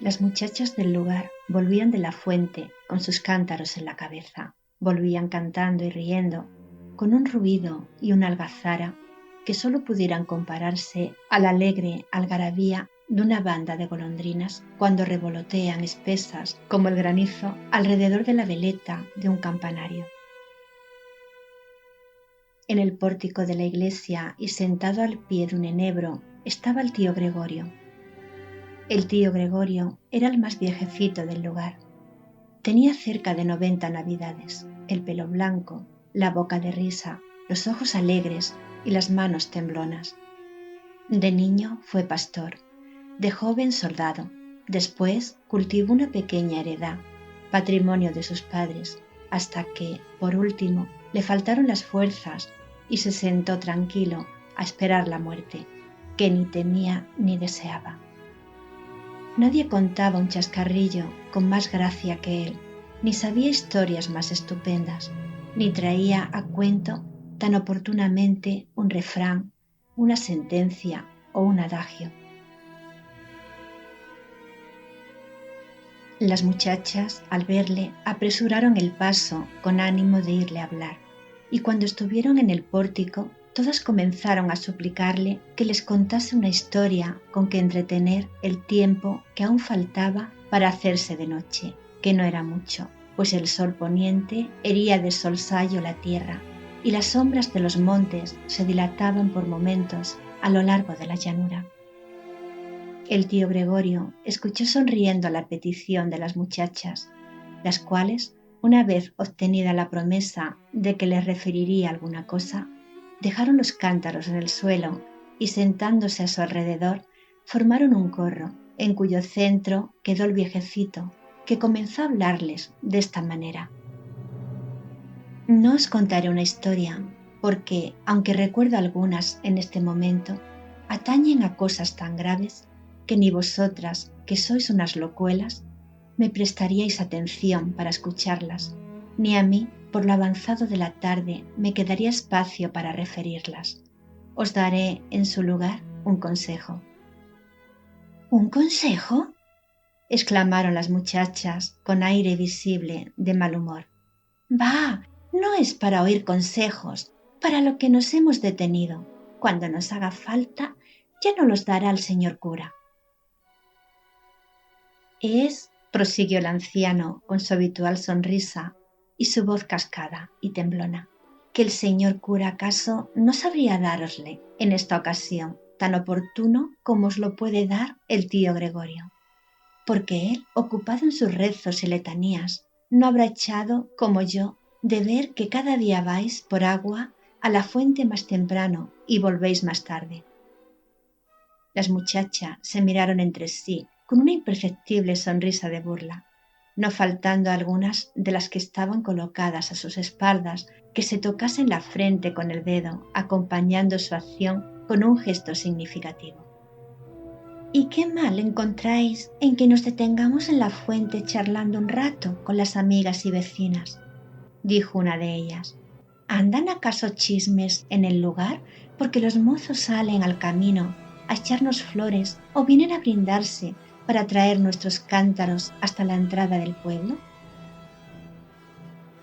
Las muchachas del lugar volvían de la fuente con sus cántaros en la cabeza. Volvían cantando y riendo, con un ruido y una algazara que solo pudieran compararse a la alegre algarabía de una banda de golondrinas cuando revolotean espesas como el granizo alrededor de la veleta de un campanario. En el pórtico de la iglesia y sentado al pie de un enebro estaba el tío Gregorio. El tío Gregorio era el más viejecito del lugar. Tenía cerca de 90 navidades, el pelo blanco, la boca de risa, los ojos alegres y las manos temblonas. De niño fue pastor, de joven soldado, después cultivó una pequeña heredad, patrimonio de sus padres, hasta que, por último, le faltaron las fuerzas y se sentó tranquilo a esperar la muerte, que ni temía ni deseaba. Nadie contaba un chascarrillo con más gracia que él, ni sabía historias más estupendas, ni traía a cuento tan oportunamente un refrán, una sentencia o un adagio. Las muchachas, al verle, apresuraron el paso con ánimo de irle a hablar, y cuando estuvieron en el pórtico, todas comenzaron a suplicarle que les contase una historia con que entretener el tiempo que aún faltaba para hacerse de noche, que no era mucho, pues el sol poniente hería de solsayo la tierra y las sombras de los montes se dilataban por momentos a lo largo de la llanura. El tío Gregorio escuchó sonriendo la petición de las muchachas, las cuales, una vez obtenida la promesa de que les referiría alguna cosa, dejaron los cántaros en el suelo y sentándose a su alrededor, formaron un corro en cuyo centro quedó el viejecito, que comenzó a hablarles de esta manera. No os contaré una historia, porque, aunque recuerdo algunas en este momento, atañen a cosas tan graves que ni vosotras, que sois unas locuelas, me prestaríais atención para escucharlas, ni a mí, por lo avanzado de la tarde, me quedaría espacio para referirlas. Os daré, en su lugar, un consejo. ¿Un consejo?, exclamaron las muchachas con aire visible de mal humor. Bah, no es para oír consejos, para lo que nos hemos detenido. Cuando nos haga falta, ya nos los dará el señor cura. Prosiguió el anciano con su habitual sonrisa y su voz cascada y temblona, que el señor cura acaso no sabría darosle en esta ocasión tan oportuno como os lo puede dar el tío Gregorio, porque él, ocupado en sus rezos y letanías, no habrá echado, como yo, de ver que cada día vais por agua a la fuente más temprano y volvéis más tarde. Las muchachas se miraron entre sí con una imperceptible sonrisa de burla, no faltando algunas de las que estaban colocadas a sus espaldas que se tocasen la frente con el dedo, acompañando su acción con un gesto significativo. ¿Y qué mal encontráis en que nos detengamos en la fuente charlando un rato con las amigas y vecinas?, dijo una de ellas. ¿Andan acaso chismes en el lugar porque los mozos salen al camino a echarnos flores o vienen a brindarse para traer nuestros cántaros hasta la entrada del pueblo?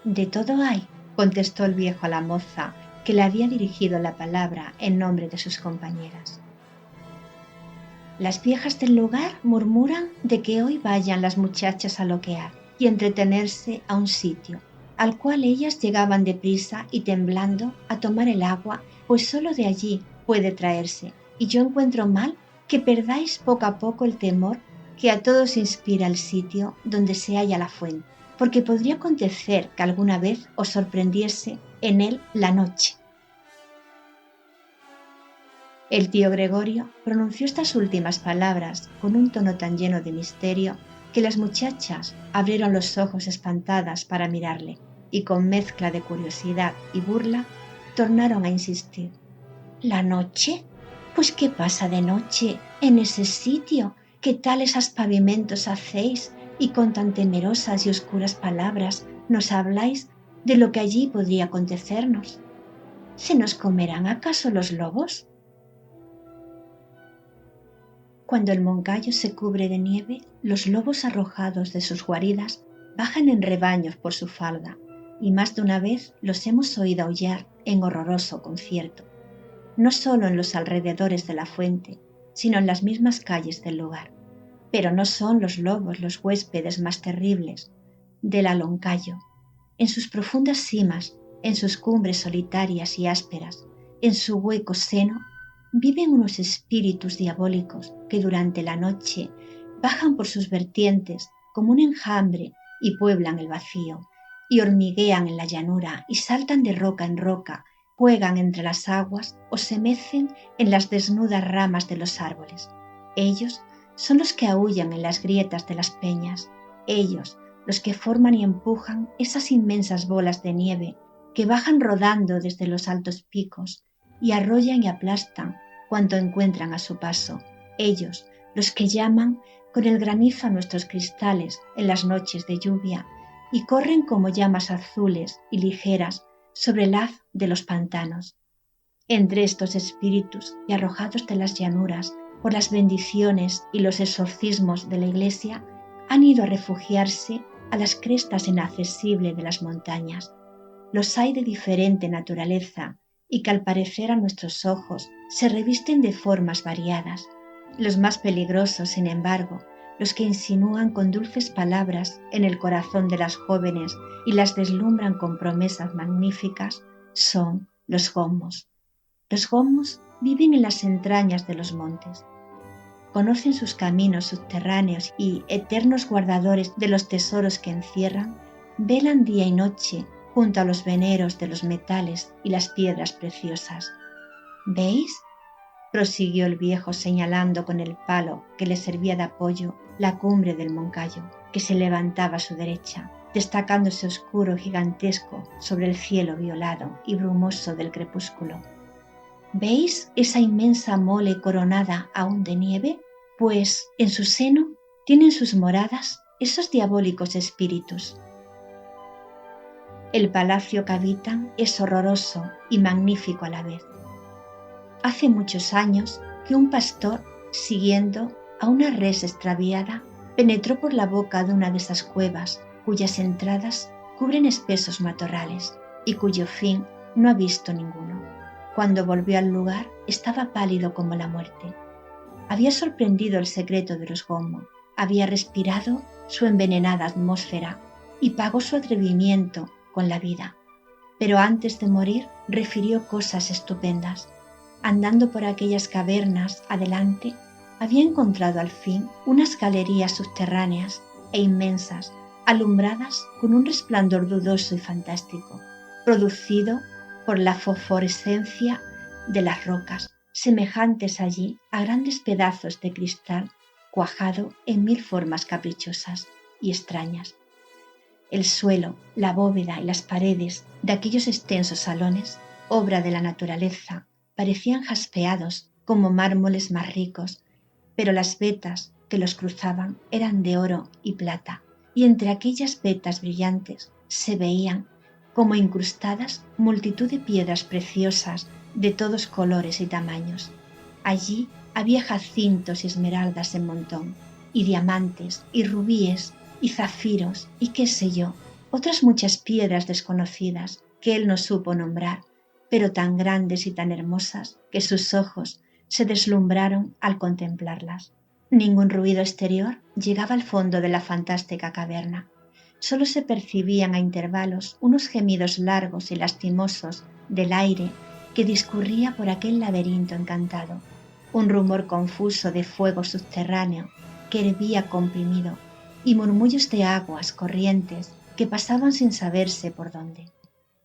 De todo hay, contestó el viejo a la moza, que le había dirigido la palabra en nombre de sus compañeras. Las viejas del lugar murmuran de que hoy vayan las muchachas a loquear y entretenerse a un sitio, al cual ellas llegaban deprisa y temblando a tomar el agua, pues solo de allí puede traerse, y yo encuentro mal que perdáis poco a poco el temor que a todos inspira el sitio donde se halla la fuente, porque podría acontecer que alguna vez os sorprendiese en él la noche. El tío Gregorio pronunció estas últimas palabras con un tono tan lleno de misterio que las muchachas abrieron los ojos espantadas para mirarle y con mezcla de curiosidad y burla tornaron a insistir. ¿La noche? Pues ¿qué pasa de noche en ese sitio que tales aspavimentos hacéis y con tan temerosas y oscuras palabras nos habláis de lo que allí podría acontecernos? ¿Se nos comerán acaso los lobos? Cuando el Moncayo se cubre de nieve, los lobos arrojados de sus guaridas bajan en rebaños por su falda, y más de una vez los hemos oído aullar en horroroso concierto, no solo en los alrededores de la fuente, sino en las mismas calles del lugar. Pero no son los lobos los huéspedes más terribles del Aloncayo. En sus profundas cimas, en sus cumbres solitarias y ásperas, en su hueco seno, viven unos espíritus diabólicos que durante la noche bajan por sus vertientes como un enjambre y pueblan el vacío, y hormiguean en la llanura y saltan de roca en roca, juegan entre las aguas o se mecen en las desnudas ramas de los árboles. Ellos son los que aúllan en las grietas de las peñas, ellos los que forman y empujan esas inmensas bolas de nieve que bajan rodando desde los altos picos y arrollan y aplastan cuanto encuentran a su paso, ellos los que llaman con el granizo a nuestros cristales en las noches de lluvia y corren como llamas azules y ligeras sobre el haz de los pantanos. Entre estos espíritus y arrojados de las llanuras por las bendiciones y los exorcismos de la Iglesia, han ido a refugiarse a las crestas inaccesibles de las montañas. Los hay de diferente naturaleza y que al parecer a nuestros ojos se revisten de formas variadas. Los más peligrosos, sin embargo, los que insinúan con dulces palabras en el corazón de las jóvenes y las deslumbran con promesas magníficas, son los gomos. Los gomos viven en las entrañas de los montes. Conocen sus caminos subterráneos y, eternos guardadores de los tesoros que encierran, velan día y noche junto a los veneros de los metales y las piedras preciosas. ¿Veis?, prosiguió el viejo señalando con el palo que le servía de apoyo la cumbre del Moncayo, que se levantaba a su derecha, destacándose oscuro y gigantesco sobre el cielo violado y brumoso del crepúsculo. ¿Veis esa inmensa mole coronada aún de nieve? Pues en su seno tienen sus moradas esos diabólicos espíritus. El palacio que habitan es horroroso y magnífico a la vez. Hace muchos años que un pastor, siguiendo a una res extraviada, penetró por la boca de una de esas cuevas cuyas entradas cubren espesos matorrales y cuyo fin no ha visto ninguno. Cuando volvió al lugar estaba pálido como la muerte. Había sorprendido el secreto de los gomos, había respirado su envenenada atmósfera y pagó su atrevimiento con la vida. Pero antes de morir refirió cosas estupendas. Andando por aquellas cavernas adelante, había encontrado al fin unas galerías subterráneas e inmensas, alumbradas con un resplandor dudoso y fantástico, producido por la fosforescencia de las rocas, semejantes allí a grandes pedazos de cristal cuajado en mil formas caprichosas y extrañas. El suelo, la bóveda y las paredes de aquellos extensos salones, obra de la naturaleza, parecían jaspeados como mármoles más ricos, pero las vetas que los cruzaban eran de oro y plata, y entre aquellas vetas brillantes se veían, como incrustadas, multitud de piedras preciosas de todos colores y tamaños. Allí había jacintos y esmeraldas en montón, y diamantes, y rubíes, y zafiros, y qué sé yo, otras muchas piedras desconocidas que él no supo nombrar, pero tan grandes y tan hermosas que sus ojos se deslumbraron al contemplarlas. Ningún ruido exterior llegaba al fondo de la fantástica caverna. Solo se percibían a intervalos unos gemidos largos y lastimosos del aire que discurría por aquel laberinto encantado, un rumor confuso de fuego subterráneo que hervía comprimido y murmullos de aguas corrientes que pasaban sin saberse por dónde.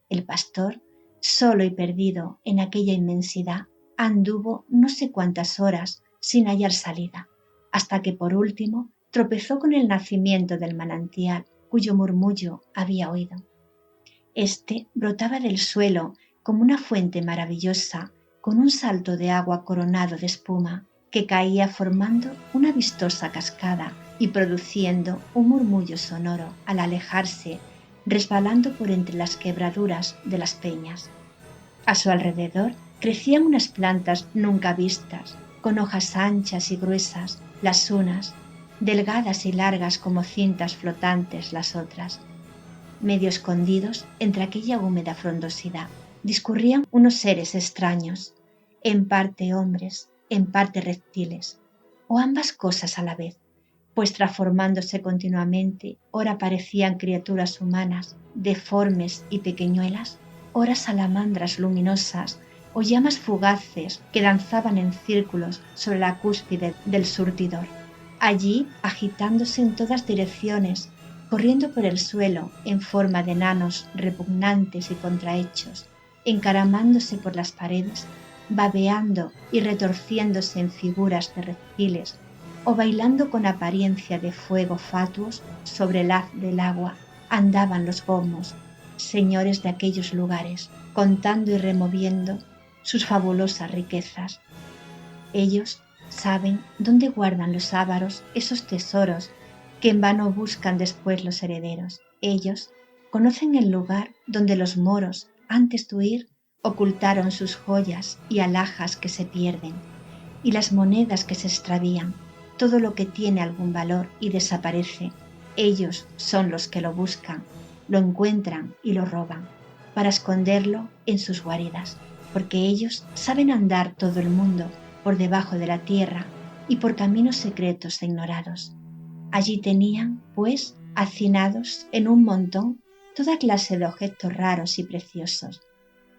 El pastor, solo y perdido en aquella inmensidad, anduvo no sé cuántas horas sin hallar salida, hasta que por último tropezó con el nacimiento del manantial cuyo murmullo había oído. Este brotaba del suelo como una fuente maravillosa, con un salto de agua coronado de espuma, que caía formando una vistosa cascada y produciendo un murmullo sonoro al alejarse, resbalando por entre las quebraduras de las peñas. A su alrededor crecían unas plantas nunca vistas, con hojas anchas y gruesas, las unas, delgadas y largas como cintas flotantes las otras. Medio escondidos entre aquella húmeda frondosidad, discurrían unos seres extraños, en parte hombres, en parte reptiles, o ambas cosas a la vez, pues transformándose continuamente, ora parecían criaturas humanas, deformes y pequeñuelas, ora salamandras luminosas o llamas fugaces que danzaban en círculos sobre la cúspide del surtidor, allí agitándose en todas direcciones, corriendo por el suelo en forma de enanos repugnantes y contrahechos, encaramándose por las paredes, babeando y retorciéndose en figuras de reptiles, o bailando con apariencia de fuego fatuos sobre el haz del agua, andaban los gomos, señores de aquellos lugares, contando y removiendo sus fabulosas riquezas. Ellos saben dónde guardan los ávaros esos tesoros que en vano buscan después los herederos. Ellos conocen el lugar donde los moros, antes de huir, ocultaron sus joyas y alhajas que se pierden, y las monedas que se extravían, todo lo que tiene algún valor y desaparece. Ellos son los que lo buscan, lo encuentran y lo roban, para esconderlo en sus guaridas, porque ellos saben andar todo el mundo por debajo de la tierra y por caminos secretos e ignorados. Allí tenían, pues, hacinados en un montón toda clase de objetos raros y preciosos.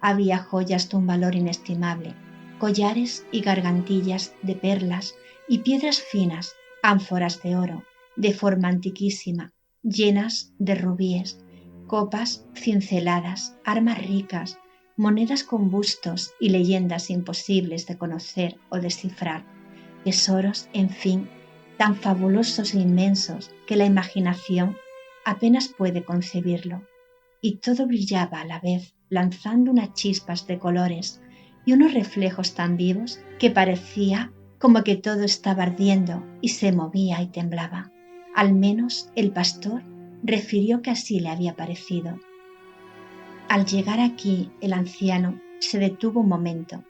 Había joyas de un valor inestimable, collares y gargantillas de perlas y piedras finas, ánforas de oro, de forma antiquísima, llenas de rubíes, copas cinceladas, armas ricas, monedas con bustos y leyendas imposibles de conocer o descifrar, tesoros, en fin, tan fabulosos e inmensos que la imaginación apenas puede concebirlo. Y todo brillaba a la vez, lanzando unas chispas de colores y unos reflejos tan vivos que parecía como que todo estaba ardiendo y se movía y temblaba. Al menos el pastor refirió que así le había parecido. Al llegar aquí, el anciano se detuvo un momento.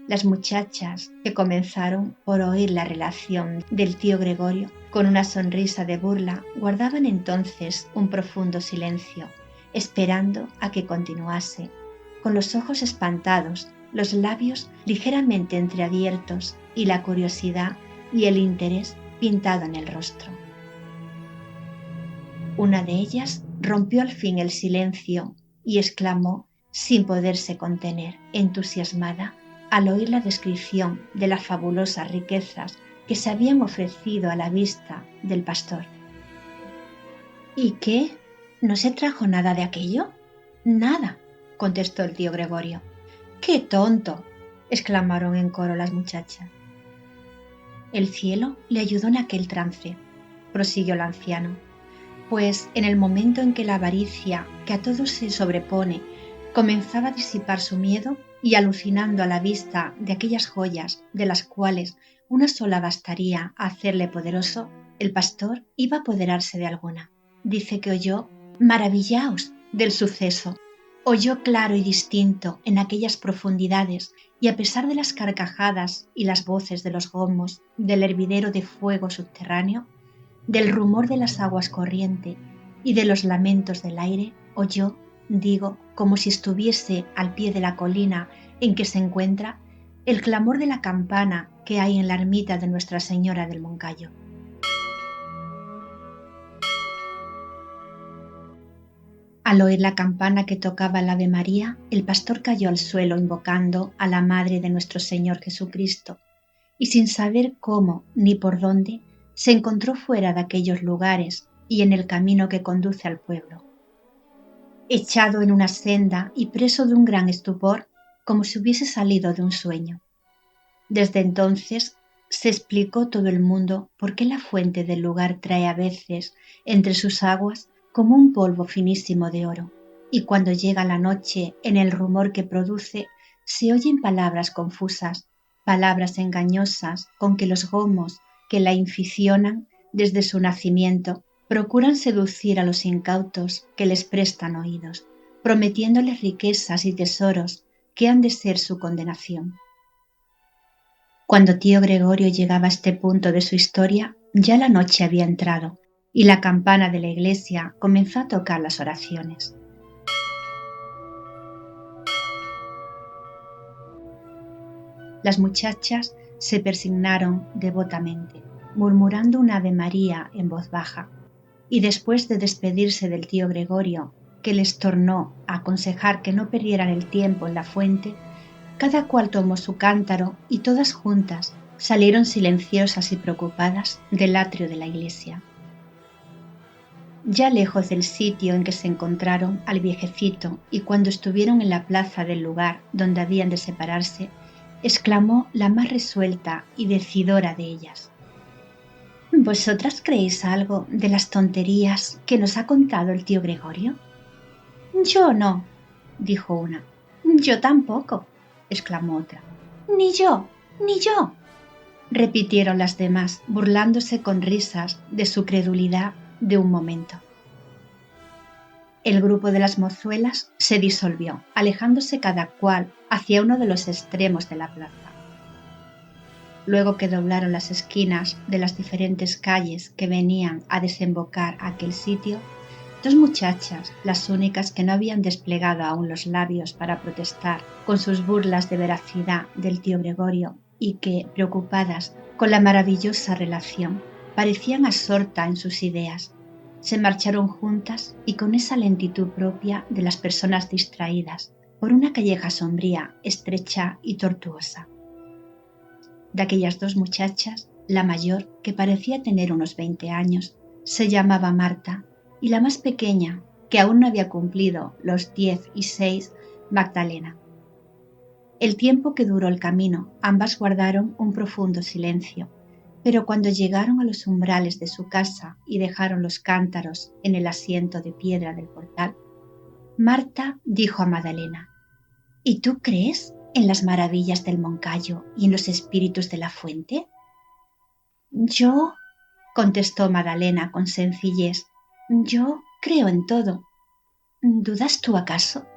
Las muchachas, que comenzaron por oír la relación del tío Gregorio con una sonrisa de burla, guardaban entonces un profundo silencio, esperando a que continuase, con los ojos espantados, los labios ligeramente entreabiertos y la curiosidad y el interés pintado en el rostro. Una de ellas rompió al fin el silencio y exclamó sin poderse contener, entusiasmada, al oír la descripción de las fabulosas riquezas que se habían ofrecido a la vista del pastor. ¿Y qué? ¿No se trajo nada de aquello? Nada, contestó el tío Gregorio. ¡Qué tonto!, exclamaron en coro las muchachas. El cielo le ayudó en aquel trance, prosiguió el anciano, pues en el momento en que la avaricia, que a todos se sobrepone, comenzaba a disipar su miedo, y alucinando a la vista de aquellas joyas de las cuales una sola bastaría a hacerle poderoso, el pastor iba a apoderarse de alguna. Dice que oyó, maravillaos del suceso, oyó claro y distinto en aquellas profundidades, y a pesar de las carcajadas y las voces de los gomos del hervidero de fuego subterráneo, del rumor de las aguas corriente y de los lamentos del aire, oyó, digo, como si estuviese al pie de la colina en que se encuentra, el clamor de la campana que hay en la ermita de Nuestra Señora del Moncayo. Al oír la campana que tocaba el Ave María, el pastor cayó al suelo invocando a la Madre de nuestro Señor Jesucristo, y sin saber cómo ni por dónde, se encontró fuera de aquellos lugares y en el camino que conduce al pueblo. Echado en una senda y preso de un gran estupor, como si hubiese salido de un sueño. Desde entonces se explicó todo el mundo por qué la fuente del lugar trae a veces entre sus aguas como un polvo finísimo de oro, y cuando llega la noche, en el rumor que produce, se oyen palabras confusas, palabras engañosas con que los gomos que la inficionan desde su nacimiento procuran seducir a los incautos que les prestan oídos, prometiéndoles riquezas y tesoros que han de ser su condenación. Cuando tío Gregorio llegaba a este punto de su historia, ya la noche había entrado y la campana de la iglesia comenzó a tocar las oraciones. Las muchachas se persignaron devotamente, murmurando un Ave María en voz baja, y después de despedirse del tío Gregorio, que les tornó a aconsejar que no perdieran el tiempo en la fuente, cada cual tomó su cántaro y todas juntas salieron silenciosas y preocupadas del atrio de la iglesia. Ya lejos del sitio en que se encontraron al viejecito y cuando estuvieron en la plaza del lugar donde habían de separarse, exclamó la más resuelta y decidora de ellas. ¿Vosotras creéis algo de las tonterías que nos ha contado el tío Gregorio? Yo no, dijo una. Yo tampoco, exclamó otra. Ni yo, ni yo, repitieron las demás, burlándose con risas de su credulidad de un momento. El grupo de las mozuelas se disolvió, alejándose cada cual hacia uno de los extremos de la plaza. Luego que doblaron las esquinas de las diferentes calles que venían a desembocar a aquel sitio, dos muchachas, las únicas que no habían desplegado aún los labios para protestar con sus burlas de veracidad del tío Gregorio y que, preocupadas con la maravillosa relación, parecían absortas en sus ideas, se marcharon juntas y con esa lentitud propia de las personas distraídas por una calleja sombría, estrecha y tortuosa. De aquellas dos muchachas, la mayor, que parecía tener unos 20 años, se llamaba Marta, y la más pequeña, que aún no había cumplido los 10 y 6, Magdalena. El tiempo que duró el camino, ambas guardaron un profundo silencio, pero cuando llegaron a los umbrales de su casa y dejaron los cántaros en el asiento de piedra del portal, Marta dijo a Magdalena: ¿Y tú crees en las maravillas del Moncayo y en los espíritus de la fuente? Yo, contestó Magdalena con sencillez, yo creo en todo. ¿Dudas tú acaso?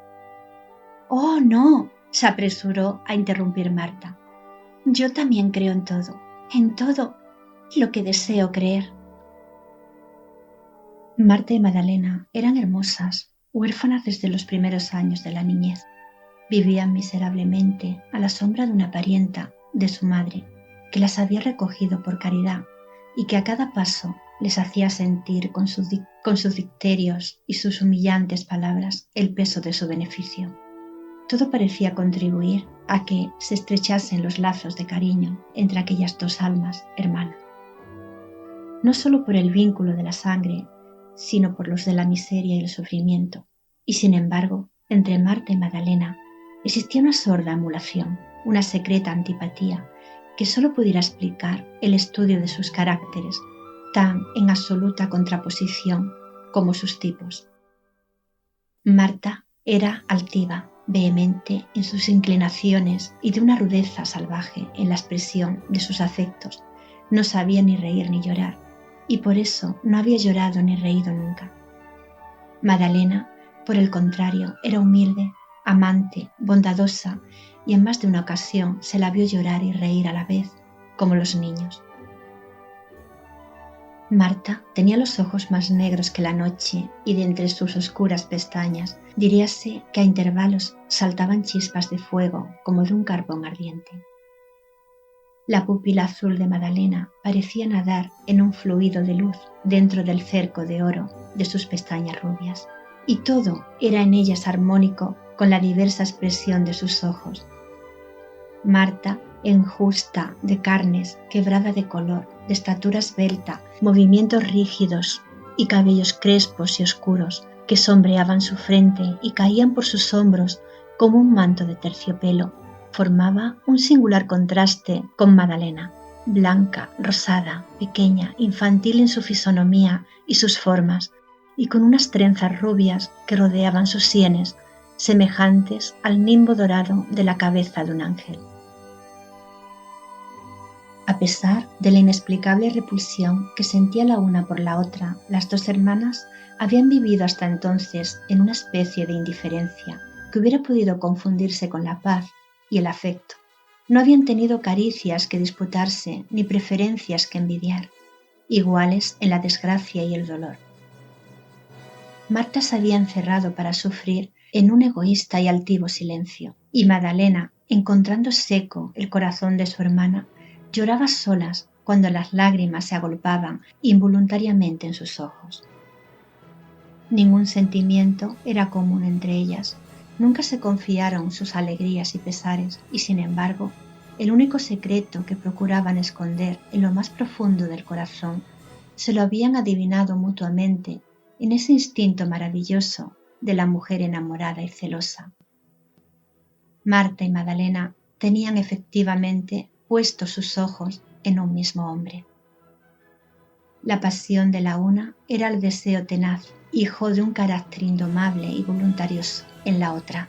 Oh, no, se apresuró a interrumpir Marta. Yo también creo en todo lo que deseo creer. Marta y Magdalena eran hermosas, huérfanas desde los primeros años de la niñez. Vivían miserablemente a la sombra de una parienta de su madre, que las había recogido por caridad y que a cada paso les hacía sentir con sus dicterios y sus humillantes palabras el peso de su beneficio. Todo parecía contribuir a que se estrechasen los lazos de cariño entre aquellas dos almas hermanas. No solo por el vínculo de la sangre, sino por los de la miseria y el sufrimiento. Y sin embargo, entre Marta y Magdalena existía una sorda emulación, una secreta antipatía que solo pudiera explicar el estudio de sus caracteres, tan en absoluta contraposición como sus tipos. Marta era altiva, vehemente en sus inclinaciones y de una rudeza salvaje en la expresión de sus afectos. No sabía ni reír ni llorar, y por eso no había llorado ni reído nunca. Magdalena, por el contrario, era humilde, amante, bondadosa, y en más de una ocasión se la vio llorar y reír a la vez, como los niños. Marta tenía los ojos más negros que la noche y de entre sus oscuras pestañas diríase que a intervalos saltaban chispas de fuego como de un carbón ardiente. La pupila azul de Magdalena parecía nadar en un fluido de luz dentro del cerco de oro de sus pestañas rubias, y todo era en ellas armónico con la diversa expresión de sus ojos. Marta, enjusta de carnes, quebrada de color, de estatura esbelta, movimientos rígidos y cabellos crespos y oscuros que sombreaban su frente y caían por sus hombros como un manto de terciopelo, formaba un singular contraste con Magdalena, blanca, rosada, pequeña, infantil en su fisonomía y sus formas, y con unas trenzas rubias que rodeaban sus sienes, semejantes al nimbo dorado de la cabeza de un ángel. A pesar de la inexplicable repulsión que sentía la una por la otra, las dos hermanas habían vivido hasta entonces en una especie de indiferencia que hubiera podido confundirse con la paz y el afecto. No habían tenido caricias que disputarse ni preferencias que envidiar, iguales en la desgracia y el dolor. Marta se había encerrado para sufrir en un egoísta y altivo silencio, y Magdalena, encontrando seco el corazón de su hermana, lloraba a solas cuando las lágrimas se agolpaban involuntariamente en sus ojos. Ningún sentimiento era común entre ellas, nunca se confiaron sus alegrías y pesares, y sin embargo, el único secreto que procuraban esconder en lo más profundo del corazón, se lo habían adivinado mutuamente en ese instinto maravilloso de la mujer enamorada y celosa. Marta y Magdalena tenían efectivamente puestos sus ojos en un mismo hombre. La pasión de la una era el deseo tenaz, hijo de un carácter indomable y voluntarioso en la otra.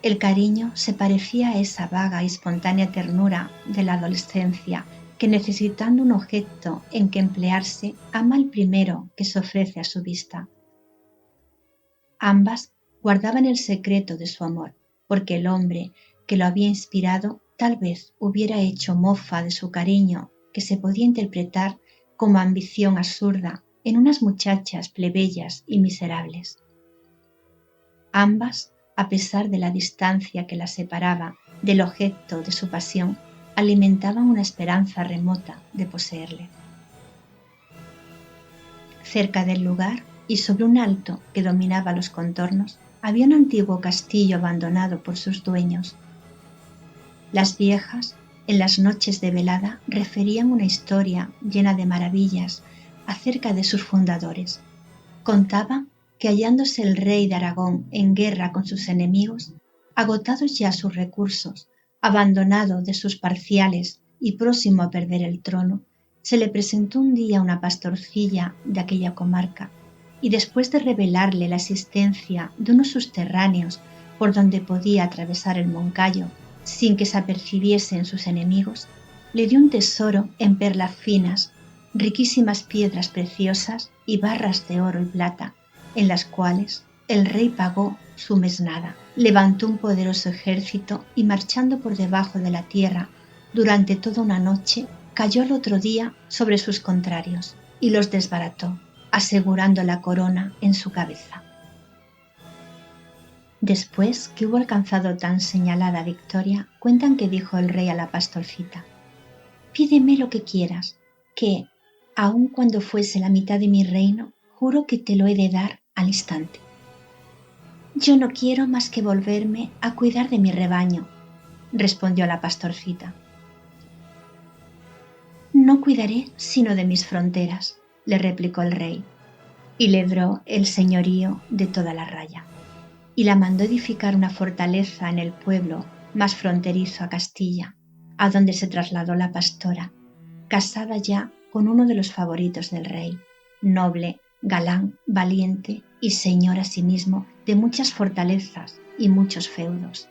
El cariño se parecía a esa vaga y espontánea ternura de la adolescencia que, necesitando un objeto en que emplearse, ama el primero que se ofrece a su vista. Ambas guardaban el secreto de su amor, porque el hombre que lo había inspirado tal vez hubiera hecho mofa de su cariño, que se podía interpretar como ambición absurda en unas muchachas plebeyas y miserables. Ambas, a pesar de la distancia que las separaba del objeto de su pasión, alimentaban una esperanza remota de poseerle. Cerca del lugar y sobre un alto que dominaba los contornos, había un antiguo castillo abandonado por sus dueños. Las viejas, en las noches de velada, referían una historia llena de maravillas acerca de sus fundadores. Contaban que, hallándose el rey de Aragón en guerra con sus enemigos, agotados ya sus recursos, abandonado de sus parciales y próximo a perder el trono, se le presentó un día una pastorcilla de aquella comarca, y después de revelarle la existencia de unos subterráneos por donde podía atravesar el Moncayo sin que se apercibiesen sus enemigos, le dio un tesoro en perlas finas, riquísimas piedras preciosas y barras de oro y plata, en las cuales el rey pagó su mesnada, levantó un poderoso ejército y, marchando por debajo de la tierra durante toda una noche, cayó al otro día sobre sus contrarios y los desbarató, asegurando la corona en su cabeza. Después que hubo alcanzado tan señalada victoria, cuentan que dijo el rey a la pastorcita: «Pídeme lo que quieras, que, aun cuando fuese la mitad de mi reino, juro que te lo he de dar al instante». «Yo no quiero más que volverme a cuidar de mi rebaño», respondió la pastorcita. «No cuidaré sino de mis fronteras», le replicó el rey, y le dio el señorío de toda la raya, y la mandó edificar una fortaleza en el pueblo más fronterizo a Castilla, a donde se trasladó la pastora, casada ya con uno de los favoritos del rey, noble, galán, valiente y señor asimismo de muchas fortalezas y muchos feudos.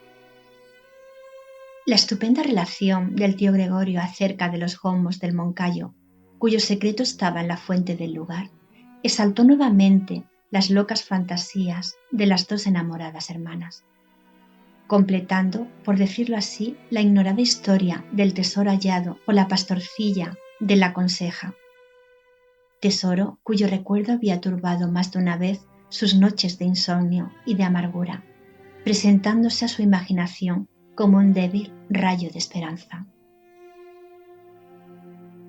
La estupenda relación del tío Gregorio acerca de los gomos del Moncayo, cuyo secreto estaba en la fuente del lugar, exaltó nuevamente las locas fantasías de las dos enamoradas hermanas, completando, por decirlo así, la ignorada historia del tesoro hallado por la pastorcilla de la Conseja, tesoro cuyo recuerdo había turbado más de una vez sus noches de insomnio y de amargura, presentándose a su imaginación como un débil rayo de esperanza.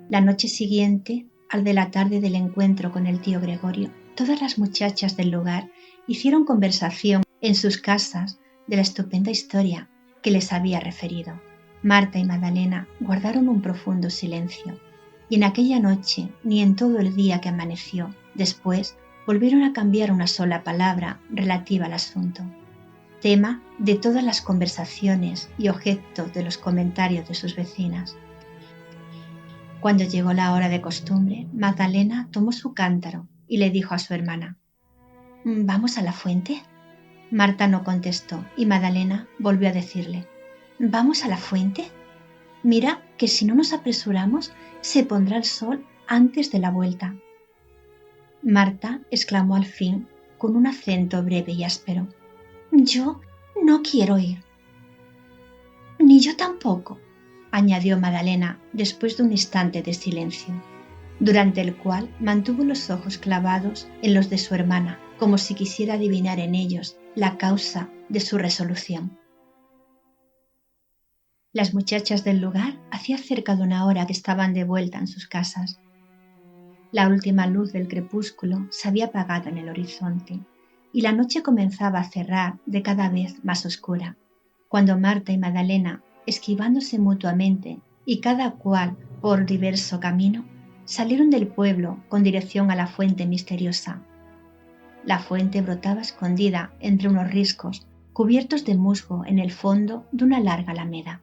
La noche siguiente, al de la tarde del encuentro con el tío Gregorio, todas las muchachas del lugar hicieron conversación en sus casas de la estupenda historia que les había referido. Marta y Magdalena guardaron un profundo silencio, y en aquella noche, ni en todo el día que amaneció después, volvieron a cambiar una sola palabra relativa al asunto, tema de todas las conversaciones y objeto de los comentarios de sus vecinas. Cuando llegó la hora de costumbre, Magdalena tomó su cántaro y le dijo a su hermana: «¿Vamos a la fuente?». Marta no contestó y Magdalena volvió a decirle: «¿Vamos a la fuente? Mira que si no nos apresuramos se pondrá el sol antes de la vuelta». Marta exclamó al fin con un acento breve y áspero: «Yo no quiero ir». Ni yo tampoco, añadió Madalena después de un instante de silencio, durante el cual mantuvo los ojos clavados en los de su hermana, como si quisiera adivinar en ellos la causa de su resolución. Las muchachas del lugar hacía cerca de una hora que estaban de vuelta en sus casas. La última luz del crepúsculo se había apagado en el horizonte y la noche comenzaba a cerrar de cada vez más oscura, cuando Marta y Madalena, esquivándose mutuamente y cada cual por diverso camino, salieron del pueblo con dirección a la fuente misteriosa. La fuente brotaba escondida entre unos riscos cubiertos de musgo en el fondo de una larga alameda.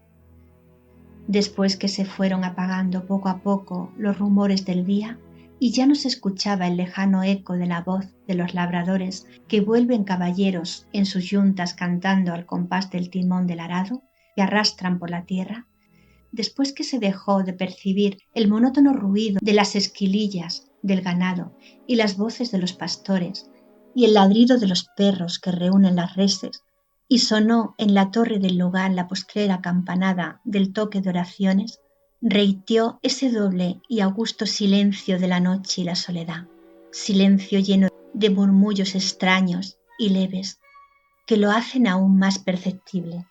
Después que se fueron apagando poco a poco los rumores del día y ya no se escuchaba el lejano eco de la voz de los labradores que vuelven caballeros en sus yuntas cantando al compás del timón del arado que arrastran por la tierra, después que se dejó de percibir el monótono ruido de las esquilillas del ganado y las voces de los pastores y el ladrido de los perros que reúnen las reses, y sonó en la torre del lugar la postrera campanada del toque de oraciones, reiteó ese doble y augusto silencio de la noche y la soledad, silencio lleno de murmullos extraños y leves que lo hacen aún más perceptible.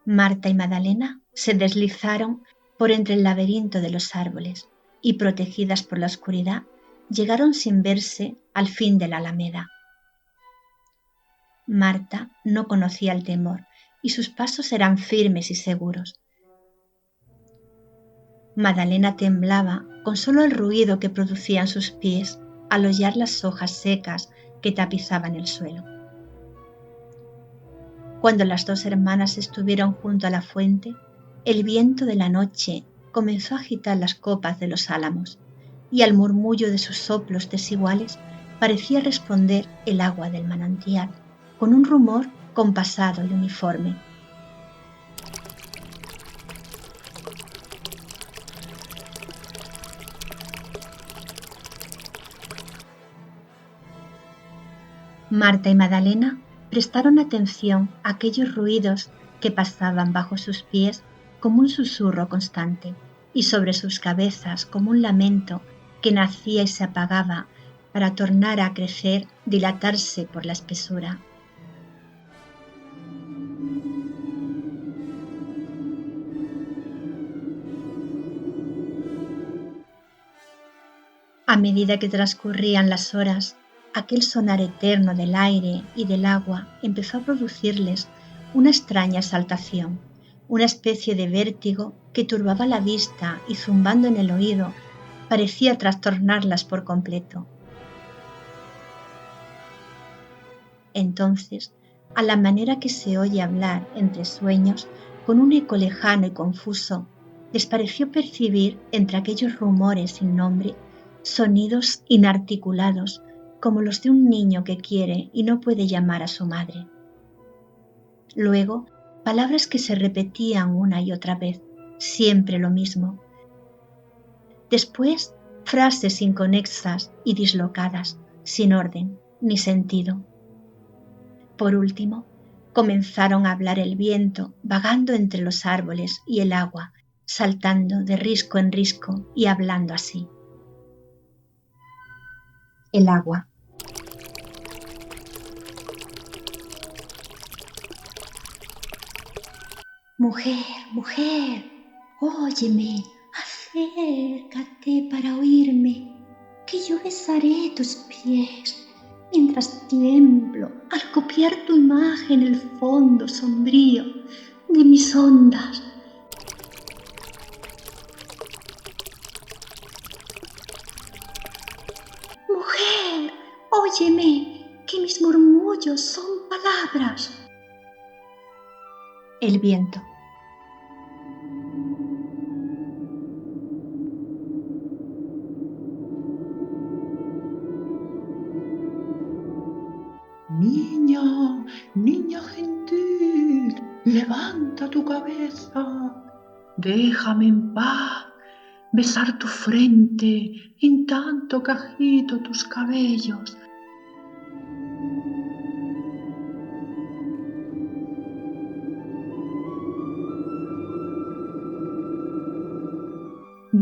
Marta y Madalena se deslizaron por entre el laberinto de los árboles y, protegidas por la oscuridad, llegaron sin verse al fin de la alameda. Marta no conocía el temor y sus pasos eran firmes y seguros. Madalena temblaba con solo el ruido que producían sus pies al hollar las hojas secas que tapizaban el suelo. Cuando las dos hermanas estuvieron junto a la fuente, el viento de la noche comenzó a agitar las copas de los álamos y al murmullo de sus soplos desiguales parecía responder el agua del manantial, con un rumor compasado y uniforme. Marta y Madalena prestaron atención a aquellos ruidos que pasaban bajo sus pies como un susurro constante y sobre sus cabezas como un lamento que nacía y se apagaba para tornar a crecer, dilatarse por la espesura. A medida que transcurrían las horas, aquel sonar eterno del aire y del agua empezó a producirles una extraña exaltación, una especie de vértigo que turbaba la vista y zumbando en el oído parecía trastornarlas por completo. Entonces, a la manera que se oye hablar entre sueños, con un eco lejano y confuso, les pareció percibir entre aquellos rumores sin nombre sonidos inarticulados como los de un niño que quiere y no puede llamar a su madre. Luego, palabras que se repetían una y otra vez, siempre lo mismo. Después, frases inconexas y dislocadas, sin orden ni sentido. Por último, comenzaron a hablar el viento, vagando entre los árboles y el agua, saltando de risco en risco y hablando así. El agua. Mujer, mujer, óyeme, acércate para oírme, que yo besaré tus pies, mientras tiemblo al copiar tu imagen en el fondo sombrío de mis ondas. Mujer, óyeme, que mis murmullos son palabras. El viento. Niña, niña gentil, levanta tu cabeza, déjame en paz besar tu frente, en tanto que agito tus cabellos.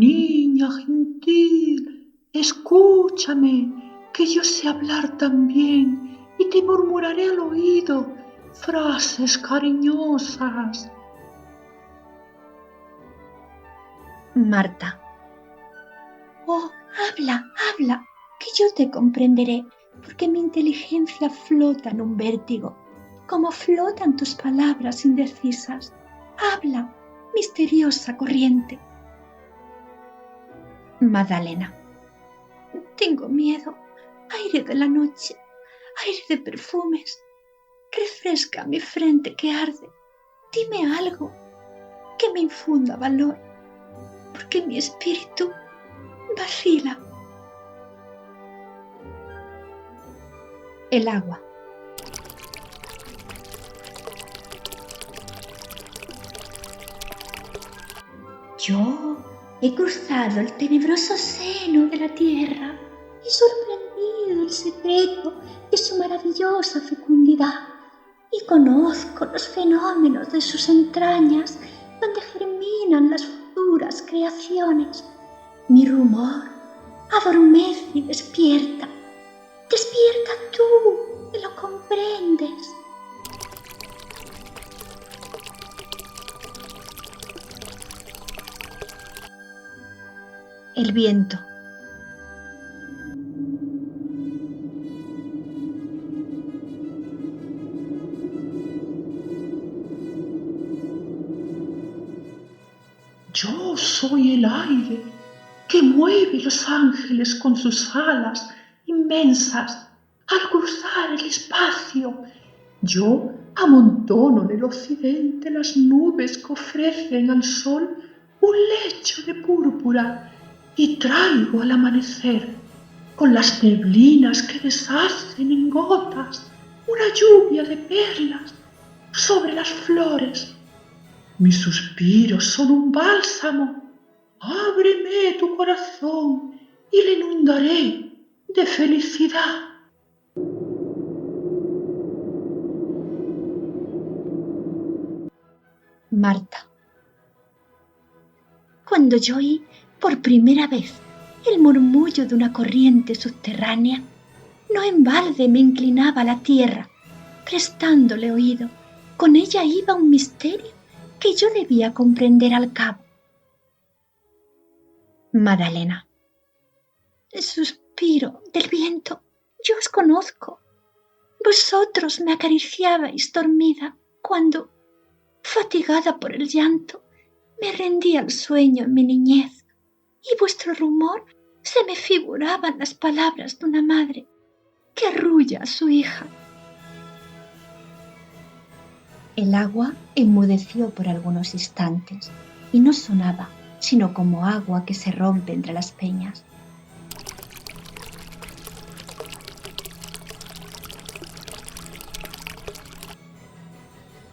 niña gentil, escúchame, que yo sé hablar también y te murmuraré al oído frases cariñosas. Marta. Oh, habla, habla, que yo te comprenderé, porque mi inteligencia flota en un vértigo, como flotan tus palabras indecisas. Habla, misteriosa corriente. Magdalena. Tengo miedo, aire de la noche, aire de perfumes. Refresca mi frente que arde. Dime algo que me infunda valor, porque mi espíritu vacila. El agua. Yo he cruzado el tenebroso seno de la tierra y sorprendido el secreto de su maravillosa fecundidad, y conozco los fenómenos de sus entrañas donde germinan las futuras creaciones. Mi rumor adormece y despierta. Despierta tú, que lo comprendes. El viento. Yo soy el aire que mueve los ángeles con sus alas inmensas al cruzar el espacio. Yo amontono en el occidente las nubes que ofrecen al sol un lecho de púrpura y traigo al amanecer, con las neblinas que deshacen en gotas, una lluvia de perlas sobre las flores. Mis suspiros son un bálsamo. Ábreme tu corazón y le inundaré de felicidad. Marta. Cuando yo oí por primera vez el murmullo de una corriente subterránea, no en balde me inclinaba a la tierra, prestándole oído. Con ella iba un misterio que yo debía comprender al cabo. Magdalena. El suspiro del viento, yo os conozco. Vosotros me acariciabais dormida cuando, fatigada por el llanto, me rendí al sueño en mi niñez, y vuestro rumor se me figuraban las palabras de una madre que arrulla a su hija. El agua enmudeció por algunos instantes y no sonaba sino como agua que se rompe entre las peñas.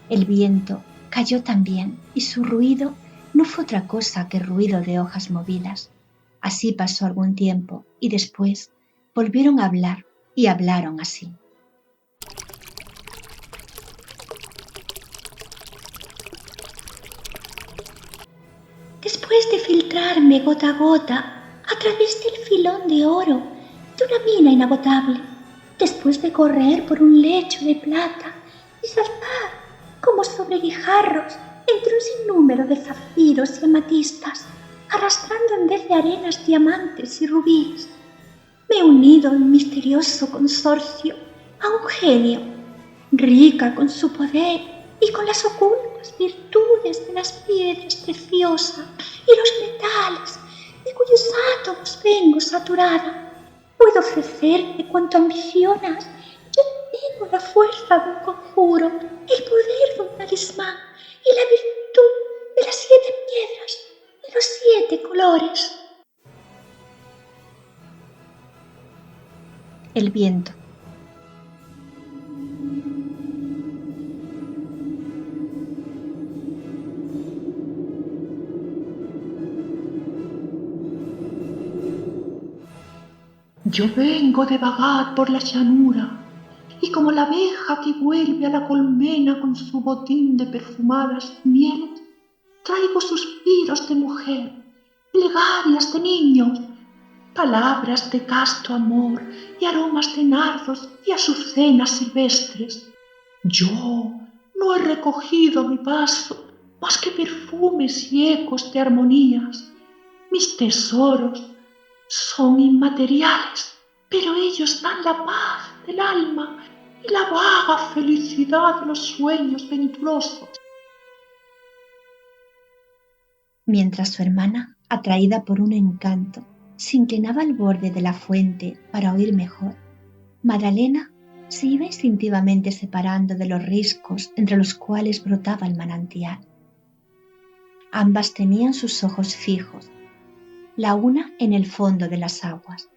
El viento cayó también y su ruido no fue otra cosa que ruido de hojas movidas. Así pasó algún tiempo y después volvieron a hablar y hablaron así. Después de filtrarme gota a gota a través del filón de oro de una mina inagotable, después de correr por un lecho de plata y saltar como sobre guijarros entre un sinnúmero de zafiros y amatistas, arrastrando en vez de arenas diamantes y rubíes, me he unido en misterioso consorcio a un genio, rica con su poder y con las ocultas virtudes de las piedras preciosas y los metales de cuyos átomos vengo saturada. Puedo ofrecerte cuanto ambicionas. Yo tengo la fuerza de un conjuro, el poder de un talismán y la virtud de las 7 piedras y los 7 colores. El viento. Yo vengo de vagar por la llanura y como la abeja que vuelve a la colmena con su botín de perfumadas mieles, traigo suspiros de mujer plegarias de niños, palabras de casto amor y aromas de nardos y azucenas silvestres. Yo no he recogido a mi paso más que perfumes y ecos de armonías. Mis tesoros son inmateriales, pero ellos dan la paz del alma y la vaga felicidad de los sueños venturosos. Mientras su hermana, atraída por un encanto, se inclinaba al borde de la fuente para oír mejor, Madalena se iba instintivamente separando de los riscos entre los cuales brotaba el manantial. Ambas tenían sus ojos fijos, la una en el fondo de las aguas,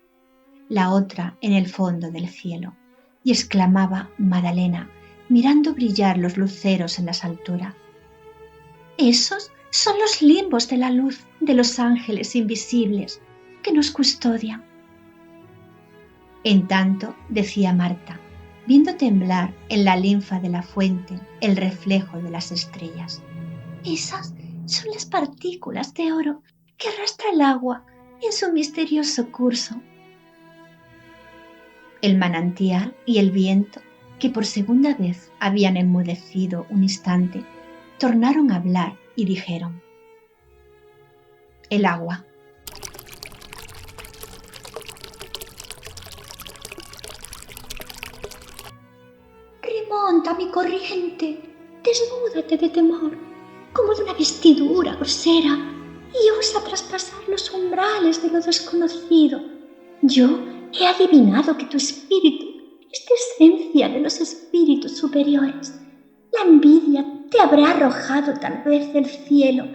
la otra en el fondo del cielo, y exclamaba Madalena, mirando brillar los luceros en las alturas: «Esos son los limbos de la luz de los ángeles invisibles que nos custodian». En tanto, decía Marta, viendo temblar en la linfa de la fuente el reflejo de las estrellas: «Esas son las partículas de oro que arrastra el agua en su misterioso curso». El manantial y el viento, que por segunda vez habían enmudecido un instante, tornaron a hablar y dijeron: «El agua». «Remonta mi corriente, desnúdate de temor, como de una vestidura grosera, y osa traspasar los umbrales de lo desconocido. Yo he adivinado que tu espíritu es de esencia de los espíritus superiores. La envidia te habrá arrojado tal vez del cielo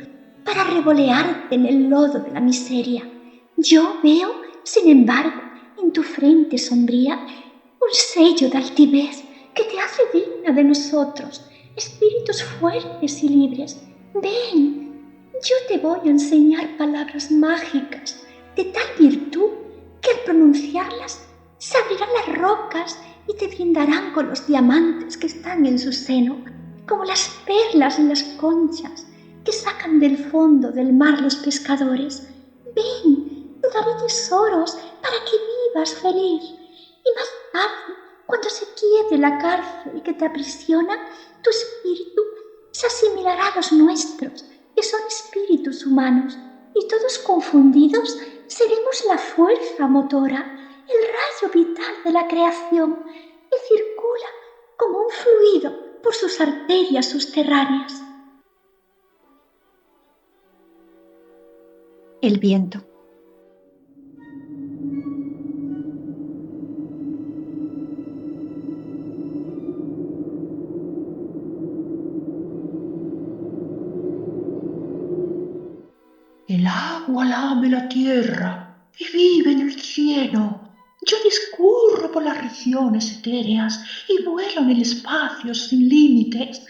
para revolearte en el lodo de la miseria. Yo veo, sin embargo, en tu frente sombría un sello de altivez que te hace digna de nosotros, espíritus fuertes y libres. Ven, yo te voy a enseñar palabras mágicas de tal virtud que al pronunciarlas se abrirán las rocas y te brindarán con los diamantes que están en su seno, como las perlas en las conchas que sacan del fondo del mar los pescadores. Ven, te daré tesoros para que vivas feliz, y más tarde, cuando se quiete la cárcel que te aprisiona, tu espíritu se asimilará a los nuestros, que son espíritus humanos, y todos confundidos seremos la fuerza motora, el rayo vital de la creación, que circula como un fluido por sus arterias subterráneas». El viento. El agua lame la tierra y vive en el cielo. Yo discurro por las regiones etéreas y vuelo en el espacio sin límites.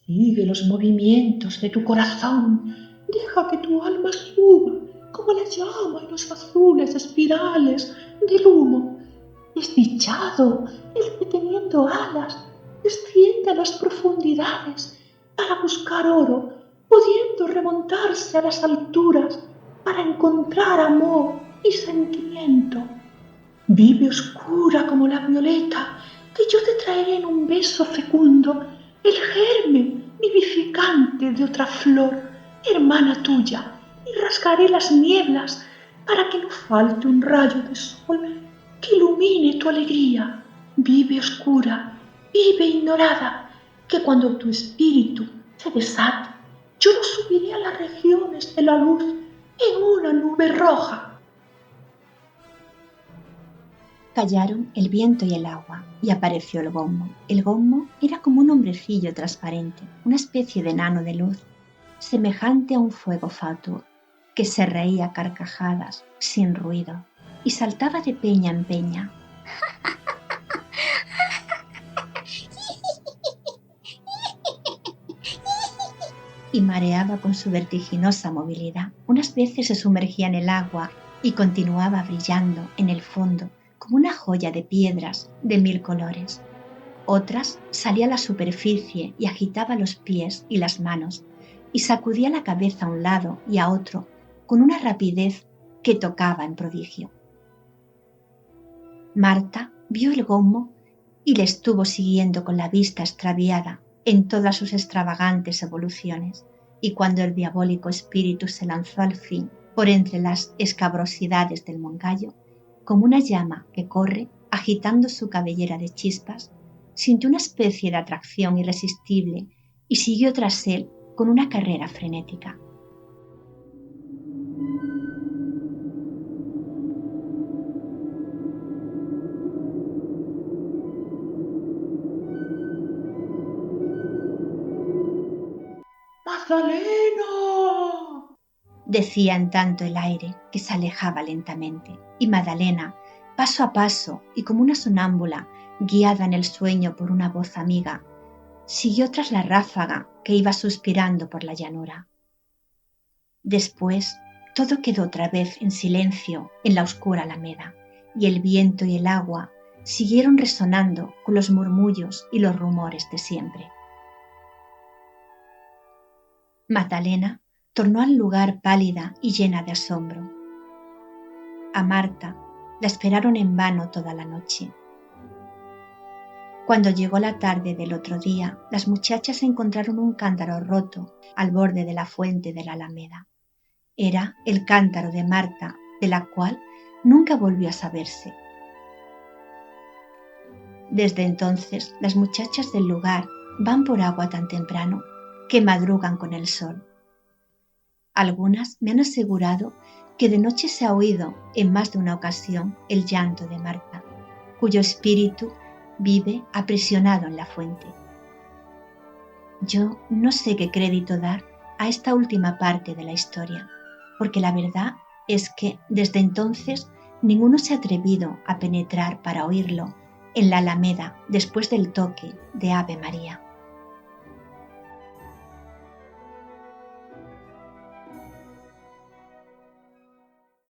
Sigue los movimientos de tu corazón. Deja que tu alma suba como la llama en los azules espirales del humo. Desdichado el que teniendo alas desciende a las profundidades para buscar oro, pudiendo remontarse a las alturas para encontrar amor y sentimiento. Vive oscura como la violeta, que yo te traeré en un beso fecundo, el germen vivificante de otra flor, hermana tuya, y rasgaré las nieblas para que no falte un rayo de sol que ilumine tu alegría. Vive oscura, vive ignorada, que cuando tu espíritu se desate, yo lo subiré a las regiones de la luz en una nube roja. Callaron el viento y el agua, y apareció el gommo. El gommo era como un hombrecillo transparente, una especie de enano de luz, semejante a un fuego fatuo, que se reía a carcajadas, sin ruido, y saltaba de peña en peña. Y mareaba con su vertiginosa movilidad. Unas veces se sumergía en el agua y continuaba brillando en el fondo como una joya de piedras de 1000 colores. Otras salía a la superficie y agitaba los pies y las manos, y sacudía la cabeza a un lado y a otro con una rapidez que tocaba en prodigio. Marta vio el gomo y le estuvo siguiendo con la vista extraviada en todas sus extravagantes evoluciones, y cuando el diabólico espíritu se lanzó al fin por entre las escabrosidades del mongallo, como una llama que corre agitando su cabellera de chispas, sintió una especie de atracción irresistible y siguió tras él con una carrera frenética. ¡Magdalena! Decía en tanto el aire que se alejaba lentamente, y Magdalena, paso a paso y como una sonámbula, guiada en el sueño por una voz amiga, siguió tras la ráfaga que iba suspirando por la llanura. Después todo quedó otra vez en silencio en la oscura alameda, y el viento y el agua siguieron resonando con los murmullos y los rumores de siempre. Magdalena tornó al lugar pálida y llena de asombro. A Marta la esperaron en vano toda la noche. Cuando llegó la tarde del otro día, las muchachas encontraron un cántaro roto al borde de la fuente de la alameda. Era el cántaro de Marta, de la cual nunca volvió a saberse. Desde entonces, las muchachas del lugar van por agua tan temprano que madrugan con el sol. Algunas me han asegurado que de noche se ha oído en más de una ocasión el llanto de Marta, cuyo espíritu vive aprisionado en la fuente. Yo no sé qué crédito dar a esta última parte de la historia, porque la verdad es que desde entonces ninguno se ha atrevido a penetrar para oírlo en la alameda después del toque de Ave María.